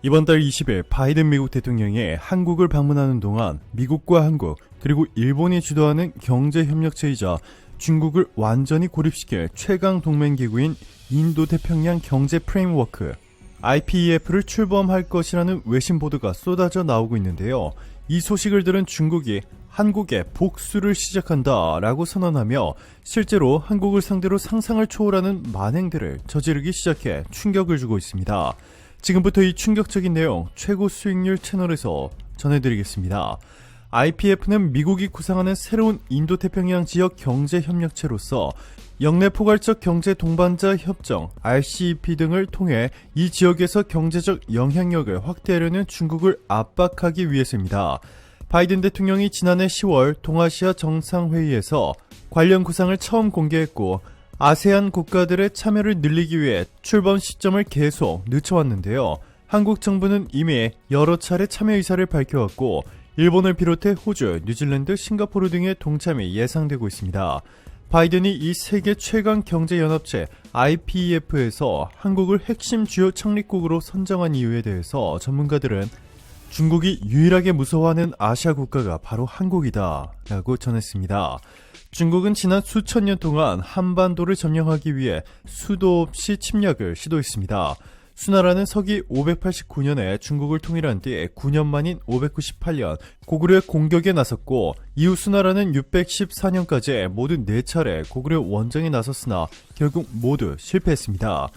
이번 달 20일 바이든 미국 대통령이 한국을 방문하는 동안 미국과 한국 그리고 일본이 주도하는 경제협력체이자 중국을 완전히 고립시킬 최강 동맹기구인 인도태평양 경제 프레임워크 IPEF를 출범할 것이라는 외신 보도가 쏟아져 나오고 있는데요. 이 소식을 들은 중국이 한국에 복수를 시작한다 라고 선언하며 실제로 한국을 상대로 상상을 초월하는 만행들을 저지르기 시작해 충격을 주고 있습니다. 지금부터 이 충격적인 내용 최고 수익률 채널에서 전해드리겠습니다. IPEF는 미국이 구상하는 새로운 인도태평양 지역 경제협력체로서 영내 포괄적 경제 동반자 협정 RCEP 등을 통해 이 지역에서 경제적 영향력을 확대하려는 중국을 압박하기 위해서입니다. 바이든 대통령이 지난해 10월 동아시아 정상회의에서 관련 구상을 처음 공개했고 아세안 국가들의 참여를 늘리기 위해 출범 시점을 계속 늦춰왔는데요. 한국 정부는 이미 여러 차례 참여 의사를 밝혀왔고 일본을 비롯해 호주, 뉴질랜드, 싱가포르 등의 동참이 예상되고 있습니다. 바이든이 이 세계 최강 경제연합체 IPEF에서 한국을 핵심 주요 창립국으로 선정한 이유에 대해서 전문가들은 중국이 유일하게 무서워하는 아시아 국가가 바로 한국이다 라고 전했습니다. 중국은 지난 수천 년 동안 한반도를 점령하기 위해 수도 없이 침략을 시도했습니다. 수나라는 서기 589년에 중국을 통일한 뒤 9년 만인 598년 고구려의 공격에 나섰고 이후 수나라는 614년까지 모두 4차례 고구려 원정에 나섰으나 결국 모두 실패했습니다.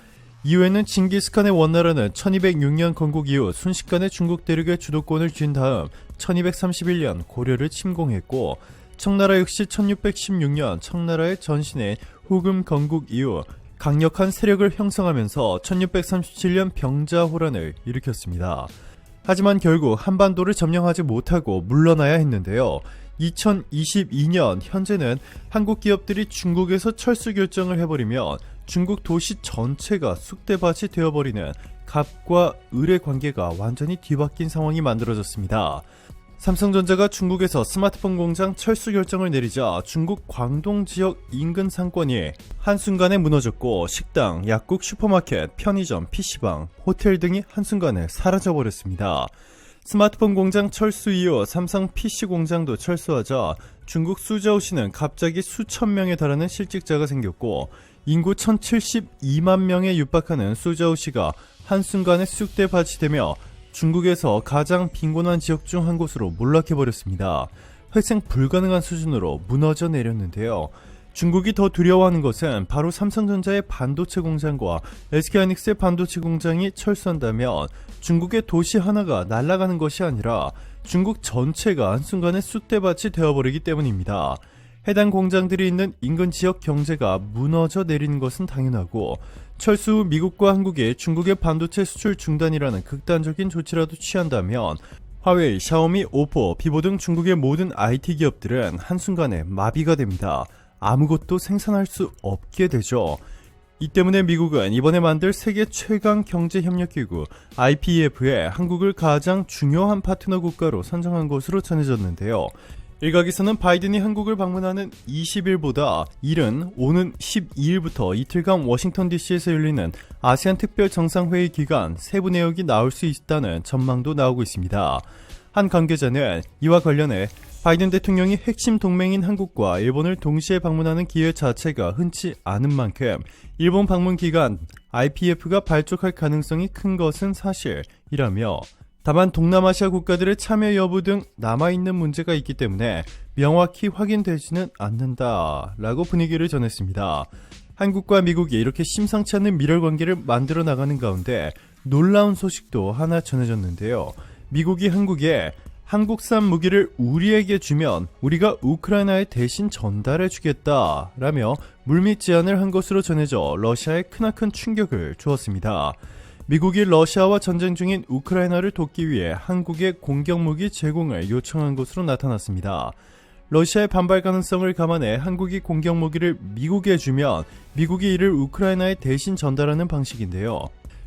이후에는 징기스칸의 원나라는 1206년 건국 이후 순식간에 중국 대륙의 주도권을 쥔 다음 1231년 고려를 침공했고 청나라 역시 1616년 청나라의 전신인 후금 건국 이후 강력한 세력을 형성하면서 1637년 병자호란을 일으켰습니다. 하지만 결국 한반도를 점령하지 못하고 물러나야 했는데요. 2022년 현재는 한국 기업들이 중국에서 철수 결정을 해버리면 중국 도시 전체가 쑥대밭이 되어버리는 갑과 을의 관계가 완전히 뒤바뀐 상황이 만들어졌습니다. 삼성전자가 중국에서 스마트폰 공장 철수 결정을 내리자 중국 광동 지역 인근 상권이 한순간에 무너졌고 식당, 약국, 슈퍼마켓, 편의점, PC방, 호텔 등이 한순간에 사라져버렸습니다. 스마트폰 공장 철수 이후 삼성 PC 공장도 철수하자 중국 수저우시는 갑자기 수천 명에 달하는 실직자가 생겼고 인구 1072만 명에 육박하는 수저우시가 한순간에 쑥대밭이 되며 중국에서 가장 빈곤한 지역 중 한 곳으로 몰락해버렸습니다. 회생 불가능한 수준으로 무너져 내렸는데요. 중국이 더 두려워하는 것은 바로 삼성전자의 반도체 공장과 SK하이닉스의 반도체 공장이 철수한다면 중국의 도시 하나가 날아가는 것이 아니라 중국 전체가 한순간에 쑥대밭이 되어버리기 때문입니다. 해당 공장들이 있는 인근 지역 경제가 무너져 내리는 것은 당연하고 철수 후 미국과 한국이 중국의 반도체 수출 중단이라는 극단적인 조치라도 취한다면 화웨이, 샤오미, 오포, 비보 등 중국의 모든 IT 기업들은 한순간에 마비가 됩니다. 아무것도 생산할 수 없게 되죠. 이 때문에 미국은 이번에 만들 세계 최강 경제협력기구 IPEF에 한국을 가장 중요한 파트너 국가로 선정한 것으로 전해졌는데요. 일각에서는 바이든이 한국을 방문하는 20일보다 이른 오는 12일부터 이틀간 워싱턴 DC에서 열리는 아세안 특별 정상회의 기간 세부 내역이 나올 수 있다는 전망도 나오고 있습니다. 한 관계자는 이와 관련해 바이든 대통령이 핵심 동맹인 한국과 일본을 동시에 방문하는 기회 자체가 흔치 않은 만큼 일본 방문 기간 IPEF가 발족할 가능성이 큰 것은 사실이라며 다만 동남아시아 국가들의 참여 여부 등 남아있는 문제가 있기 때문에 명확히 확인되지는 않는다라고 분위기를 전했습니다. 한국과 미국이 이렇게 심상치 않은 밀월관계를 만들어 나가는 가운데 놀라운 소식도 하나 전해졌는데요. 미국이 한국에 한국산 무기를 우리에게 주면 우리가 우크라이나에 대신 전달해 주겠다라며 물밑 제안을 한 것으로 전해져 러시아에 크나큰 충격을 주었습니다. 미국이 러시아와 전쟁 중인 우크라이나를 돕기 위해 한국에 공격무기 제공을 요청한 것으로 나타났습니다. 러시아의 반발 가능성을 감안해 한국이 공격무기를 미국에 주면 미국이 이를 우크라이나에 대신 전달하는 방식인데요.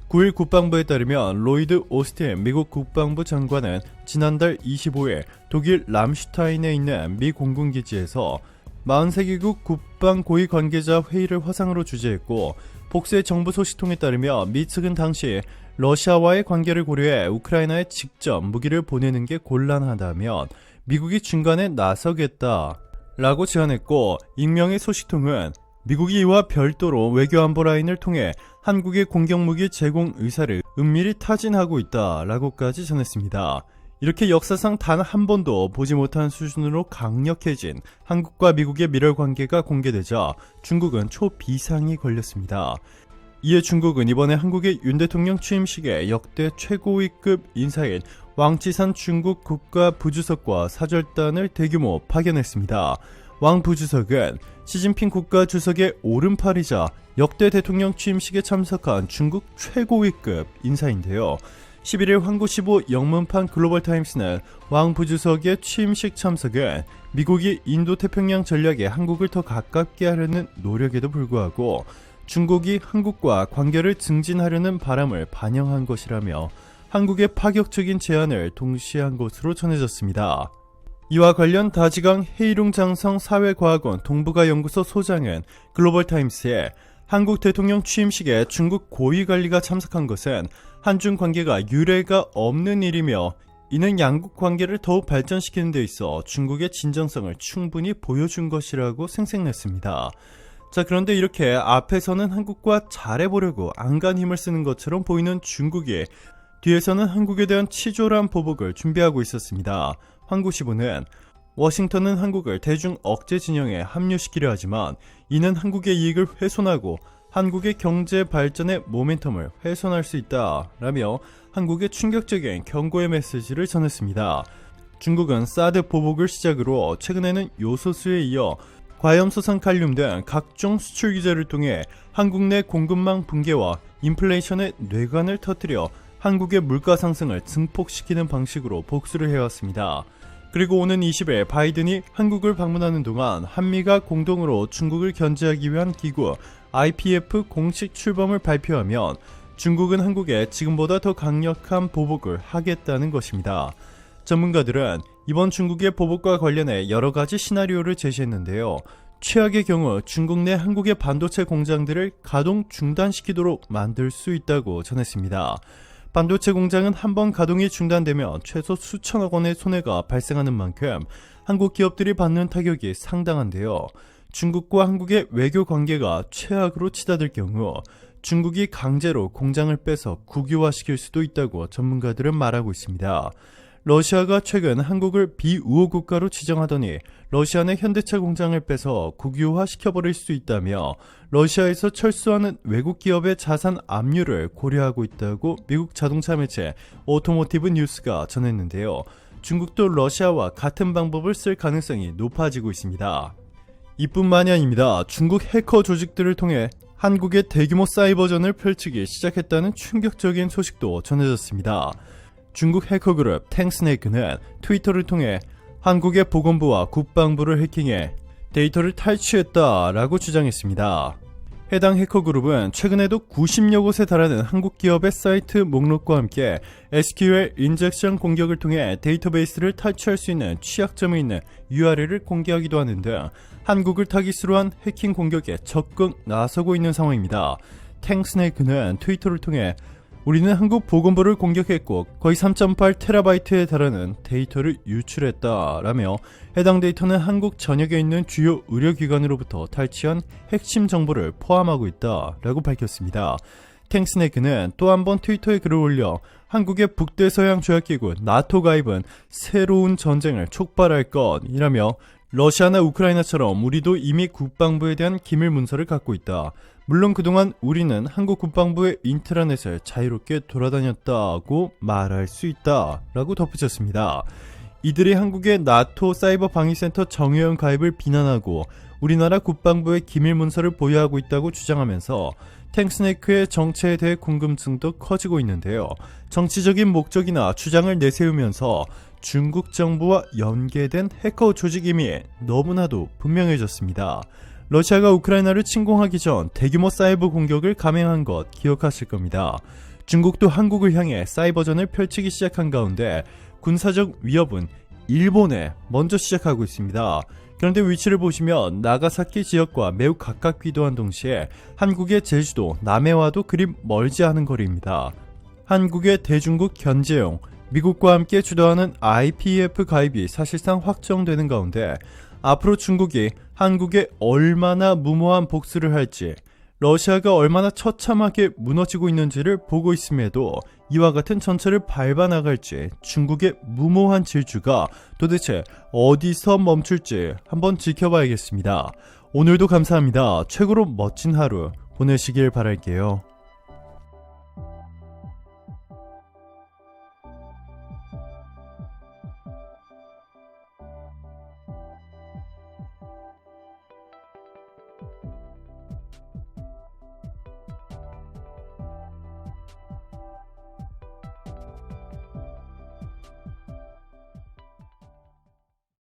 9일 국방부에 따르면 로이드 오스틴 미국 국방부 장관은 지난달 25일 독일 람슈타인에 있는 미 공군기지에서 43개국 국방 고위 관계자 회의를 화상으로 주재했고 복수의 정부 소식통에 따르면 미 측은 당시 러시아와의 관계를 고려해 우크라이나에 직접 무기를 보내는 게 곤란하다면 미국이 중간에 나서겠다 라고 제안했고, 익명의 소식통은 미국이 이와 별도로 외교안보 라인을 통해 한국의 공격무기 제공 의사를 은밀히 타진하고 있다 라고까지 전했습니다. 이렇게 역사상 단 한 번도 보지 못한 수준으로 강력해진 한국과 미국의 밀월 관계가 공개되자 중국은 초비상이 걸렸습니다. 이에 중국은 이번에 한국의 윤 대통령 취임식에 역대 최고위급 인사인 왕치산 중국 국가부주석과 사절단을 대규모 파견했습니다. 왕 부주석은 시진핑 국가주석의 오른팔이자 역대 대통령 취임식에 참석한 중국 최고위급 인사인데요. 11일 한국시보 영문판 글로벌타임스는 왕 부주석의 취임식 참석은 미국이 인도태평양 전략에 한국을 더 가깝게 하려는 노력에도 불구하고 중국이 한국과 관계를 증진하려는 바람을 반영한 것이라며 한국의 파격적인 제안을 동시에 한 것으로 전해졌습니다. 이와 관련 다지강 헤이룽장성 사회과학원 동북아연구소 소장은 글로벌타임스에 한국 대통령 취임식에 중국 고위관리가 참석한 것은 한중 관계가 유례가 없는 일이며 이는 양국 관계를 더욱 발전시키는 데 있어 중국의 진정성을 충분히 보여준 것이라고 생색냈습니다. 자, 그런데 이렇게 앞에서는 한국과 잘해보려고 안간 힘을 쓰는 것처럼 보이는 중국이 뒤에서는 한국에 대한 치졸한 보복을 준비하고 있었습니다. 한국시보는 워싱턴은 한국을 대중 억제 진영에 합류시키려 하지만 이는 한국의 이익을 훼손하고 한국의 경제 발전의 모멘텀을 훼손할 수 있다라며 한국의 충격적인 경고의 메시지를 전했습니다. 중국은 사드 보복을 시작으로 최근에는 요소수에 이어 과염소산 칼륨 등 각종 수출 규제를 통해 한국 내 공급망 붕괴와 인플레이션의 뇌관을 터뜨려 한국의 물가 상승을 증폭시키는 방식으로 복수를 해왔습니다. 그리고 오는 20일 바이든이 한국을 방문하는 동안 한미가 공동으로 중국을 견제하기 위한 기구 IPF 공식 출범을 발표하면 중국은 한국에 지금보다 더 강력한 보복을 하겠다는 것입니다. 전문가들은 이번 중국의 보복과 관련해 여러 가지 시나리오를 제시했는데요. 최악의 경우 중국 내 한국의 반도체 공장들을 가동 중단시키도록 만들 수 있다고 전했습니다. 반도체 공장은 한번 가동이 중단되면 최소 수천억 원의 손해가 발생하는 만큼 한국 기업들이 받는 타격이 상당한데요. 중국과 한국의 외교 관계가 최악으로 치닫을 경우 중국이 강제로 공장을 빼서 국유화시킬 수도 있다고 전문가들은 말하고 있습니다. 러시아가 최근 한국을 비우호 국가로 지정하더니 러시아 내 현대차 공장을 빼서 국유화시켜버릴 수 있다며 러시아에서 철수하는 외국 기업의 자산 압류를 고려하고 있다고 미국 자동차 매체 오토모티브 뉴스가 전했는데요. 중국도 러시아와 같은 방법을 쓸 가능성이 높아지고 있습니다. 이뿐만이 아닙니다. 중국 해커 조직들을 통해 한국의 대규모 사이버전을 펼치기 시작했다는 충격적인 소식도 전해졌습니다. 중국 해커그룹 탱스네이크는 트위터를 통해 한국의 보건부와 국방부를 해킹해 데이터를 탈취했다라고 주장했습니다. 해당 해커그룹은 최근에도 90여 곳에 달하는 한국 기업의 사이트 목록과 함께 SQL 인젝션 공격을 통해 데이터베이스를 탈취할 수 있는 취약점이 있는 URL을 공개하기도 하는 등 한국을 타깃으로 한 해킹 공격에 적극 나서고 있는 상황입니다. 탱스네이크는 트위터를 통해 우리는 한국 보건부를 공격했고 거의 3.8TB에 달하는 데이터를 유출했다라며 해당 데이터는 한국 전역에 있는 주요 의료기관으로부터 탈취한 핵심 정보를 포함하고 있다라고 밝혔습니다. 탱스네이크는 또 한 번 트위터에 글을 올려 한국의 북대서양 조약기구 나토 가입은 새로운 전쟁을 촉발할 것이라며 러시아나 우크라이나처럼 우리도 이미 국방부에 대한 기밀 문서를 갖고 있다. 물론 그동안 우리는 한국 국방부의 인트라넷을 자유롭게 돌아다녔다고 말할 수 있다 라고 덧붙였습니다. 이들이 한국의 나토 사이버 방위센터 정회원 가입을 비난하고 우리나라 국방부의 기밀 문서를 보유하고 있다고 주장하면서 탱스네이크의 정체에 대해 궁금증도 커지고 있는데요. 정치적인 목적이나 주장을 내세우면서 중국 정부와 연계된 해커 조직임이 너무나도 분명해졌습니다. 러시아가 우크라이나를 침공하기 전 대규모 사이버 공격을 감행한 것 기억하실 겁니다. 중국도 한국을 향해 사이버전을 펼치기 시작한 가운데 군사적 위협은 일본에 먼저 시작하고 있습니다. 그런데 위치를 보시면 나가사키 지역과 매우 가깝기도 한 동시에 한국의 제주도 남해와도 그리 멀지 않은 거리입니다. 한국의 대중국 견제용, 미국과 함께 주도하는 IPEF 가입이 사실상 확정되는 가운데 앞으로 중국이 한국에 얼마나 무모한 복수를 할지, 러시아가 얼마나 처참하게 무너지고 있는지를 보고 있음에도 이와 같은 전철을 밟아 나갈지 중국의 무모한 질주가 도대체 어디서 멈출지 한번 지켜봐야겠습니다. 오늘도 감사합니다. 최고로 멋진 하루 보내시길 바랄게요.